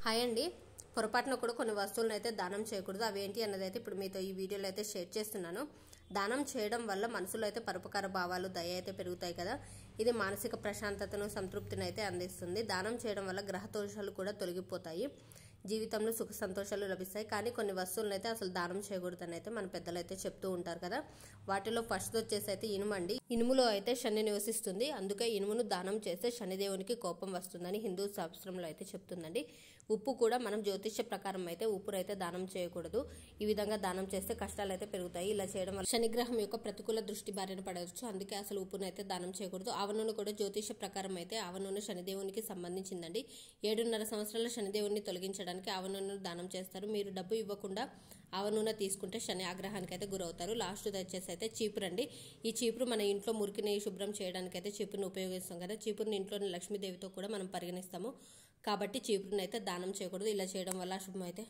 Hi అండి. పొరపాటున కూడా కొన్ని వస్తువులను అయితే దానం చేయకూడదు. అవేంటి అన్నది అయితే ఇప్పుడు మీతో ఈ వీడియోలో అయితే షేర్ చేస్తున్నాను. దానం చేయడం వల్ల మనసులో అయితే పరోపకార భావాలు, దయ అయితే పెరుగుతాయి కదా. ఇది మానసిక ప్రశాంతతను, సంతృప్తిని అయితే అందిస్తుంది. దానం చేయడం వల్ల గ్రహ దోషాలు కూడా తొలగిపోతాయి. జీవితంలో సుఖ సంతోషాలు లభిస్తాయి. కానీ కొన్ని వస్తువులను అయితే అసలు దానం చేయకూడదని అయితే మన పెద్దలు అయితే చెప్తూ ఉంటారు కదా. వాటిలో ఫస్ట్ వచ్చేసి అయితే ఇనుమండి. ఇనుములో అయితే శని నివసిస్తుంది. అందుకే ఇనుమును దానం చేస్తే శనిదేవునికి కోపం వస్తుందని హిందూ శాస్త్రంలో అయితే చెప్తుందండి. ఉప్పు కూడా మనం జ్యోతిష్య ప్రకారం అయితే ఉప్పును అయితే దానం చేయకూడదు. ఈ విధంగా దానం చేస్తే కష్టాలు అయితే పెరుగుతాయి. ఇలా చేయడం వల్ల శనిగ్రహం యొక్క ప్రతికూల దృష్టి బారిన పడవచ్చు. అందుకే అసలు ఉప్పును అయితే దానం చేయకూడదు. ఆవ నూనె కూడా జ్యోతిష్య ప్రకారం అయితే ఆవ నూనె శనిదేవునికి సంబంధించిందండి. 7.5 సంవత్సరాల శనిదేవుని తొలగించడానికి ఆవ నూనెను దానం చేస్తారు. మీరు డబ్బు ఇవ్వకుండా ఆవ నూనె తీసుకుంటే శని ఆగ్రహానికి అయితే గురవుతారు. లాస్ట్ వచ్చేసి అయితే చీపురు అండి. ఈ చీపురు మన ఇంట్లో మురికిని శుభ్రం చేయడానికి అయితే చీపురుని ఉపయోగిస్తాం కదా. చీపురుని ఇంట్లోని లక్ష్మీదేవితో కూడా మనం పరిగణిస్తాము. కాబట్టి చీపురుని అయితే దానం చేయకూడదు. ఇలా చేయడం వల్ల అశుభం అయితే